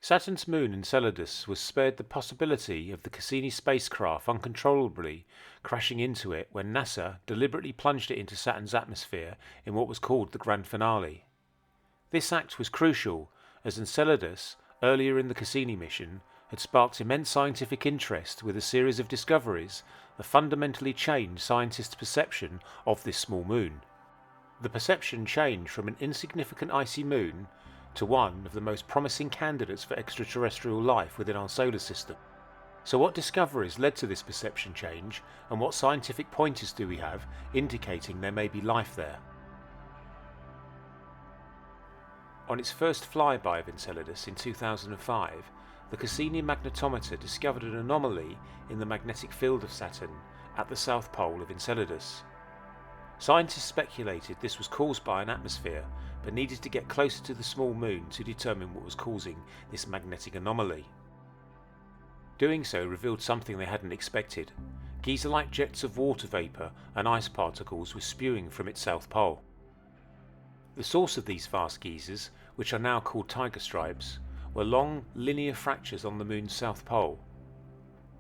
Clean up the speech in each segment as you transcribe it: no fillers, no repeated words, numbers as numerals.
Saturn's moon Enceladus was spared the possibility of the Cassini spacecraft uncontrollably crashing into it when NASA deliberately plunged it into Saturn's atmosphere in what was called the grand finale. This act was crucial as Enceladus, earlier in the Cassini mission, had sparked immense scientific interest with a series of discoveries that fundamentally changed scientists' perception of this small moon. The perception changed from an insignificant icy moon to one of the most promising candidates for extraterrestrial life within our solar system. So what discoveries led to this perception change, and what scientific pointers do we have indicating there may be life there? On its first flyby of Enceladus in 2005, the Cassini magnetometer discovered an anomaly in the magnetic field of Saturn at the south pole of Enceladus. Scientists speculated this was caused by an atmosphere, but needed to get closer to the small moon to determine what was causing this magnetic anomaly. Doing so revealed something they hadn't expected. Geyser-like jets of water vapour and ice particles were spewing from its south pole. The source of these vast geysers, which are now called tiger stripes, were long, linear fractures on the moon's south pole.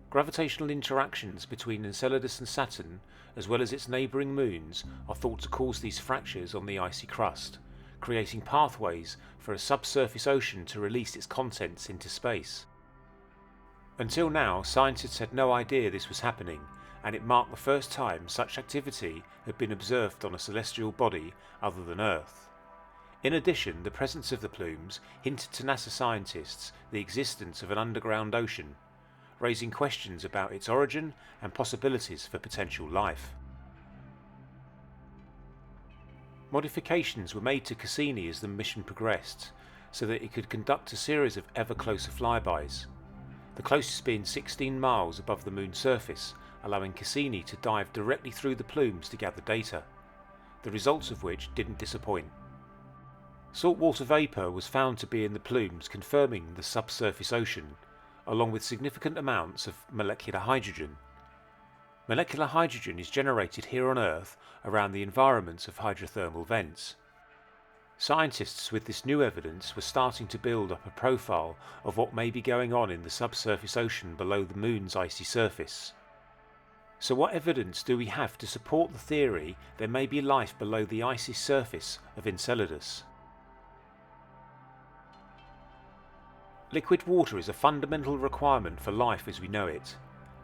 Gravitational interactions between Enceladus and Saturn, as well as its neighbouring moons, are thought to cause these fractures on the icy crust, creating pathways for a subsurface ocean to release its contents into space. Until now, scientists had no idea this was happening, and it marked the first time such activity had been observed on a celestial body other than Earth. In addition, the presence of the plumes hinted to NASA scientists the existence of an underground ocean, raising questions about its origin and possibilities for potential life. Modifications were made to Cassini as the mission progressed, so that it could conduct a series of ever closer flybys, the closest being 16 miles above the moon's surface, allowing Cassini to dive directly through the plumes to gather data, the results of which didn't disappoint. Saltwater vapour was found to be in the plumes, confirming the subsurface ocean, along with significant amounts of molecular hydrogen. Molecular hydrogen is generated here on Earth around the environments of hydrothermal vents. Scientists with this new evidence were starting to build up a profile of what may be going on in the subsurface ocean below the moon's icy surface. So what evidence do we have to support the theory there may be life below the icy surface of Enceladus? Liquid water is a fundamental requirement for life as we know it,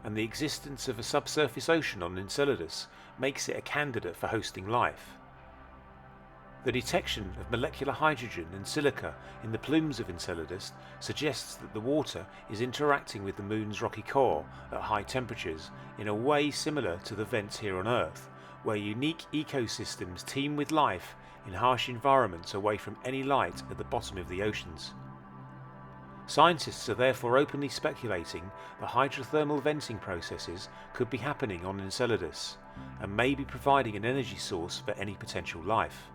and the existence of a subsurface ocean on Enceladus makes it a candidate for hosting life. The detection of molecular hydrogen and silica in the plumes of Enceladus suggests that the water is interacting with the moon's rocky core at high temperatures in a way similar to the vents here on Earth, where unique ecosystems teem with life in harsh environments away from any light at the bottom of the oceans. Scientists are therefore openly speculating that hydrothermal venting processes could be happening on Enceladus, and may be providing an energy source for any potential life.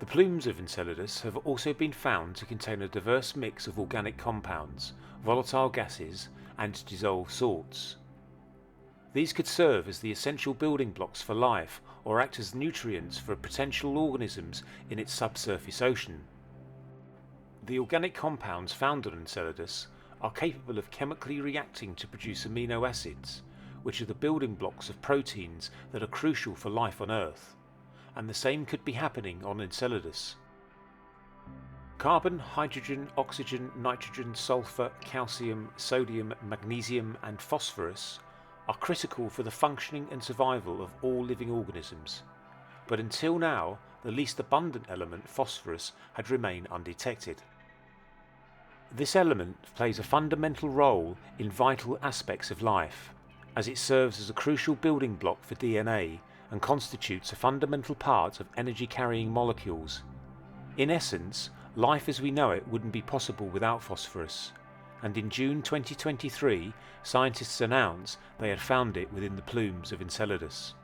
The plumes of Enceladus have also been found to contain a diverse mix of organic compounds, volatile gases, and dissolved salts. These could serve as the essential building blocks for life, or act as nutrients for potential organisms in its subsurface ocean. The organic compounds found on Enceladus are capable of chemically reacting to produce amino acids, which are the building blocks of proteins that are crucial for life on Earth, and the same could be happening on Enceladus. Carbon, hydrogen, oxygen, nitrogen, sulfur, calcium, sodium, magnesium, and phosphorus are critical for the functioning and survival of all living organisms, but until now the least abundant element, phosphorus, had remained undetected. This element plays a fundamental role in vital aspects of life, as it serves as a crucial building block for DNA and constitutes a fundamental part of energy-carrying molecules. In essence, life as we know it wouldn't be possible without phosphorus, and in June 2023, scientists announced they had found it within the plumes of Enceladus.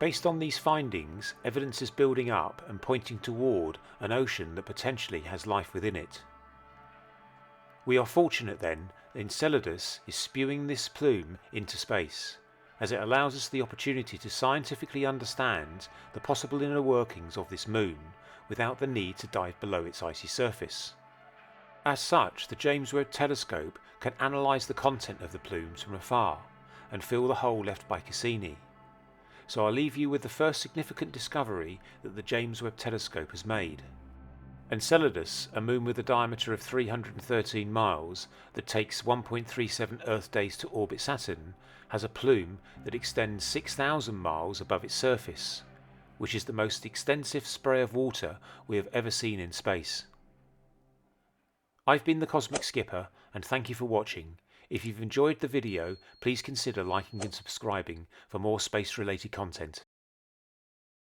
Based on these findings, evidence is building up and pointing toward an ocean that potentially has life within it. We are fortunate then that Enceladus is spewing this plume into space, as it allows us the opportunity to scientifically understand the possible inner workings of this moon without the need to dive below its icy surface. As such, the James Webb Telescope can analyse the content of the plumes from afar and fill the hole left by Cassini. So I'll leave you with the first significant discovery that the James Webb Telescope has made. Enceladus, a moon with a diameter of 313 miles that takes 1.37 Earth days to orbit Saturn, has a plume that extends 6,000 miles above its surface, which is the most extensive spray of water we have ever seen in space. I've been the Cosmic Skipper, and thank you for watching. If you've enjoyed the video, please consider liking and subscribing for more space-related content.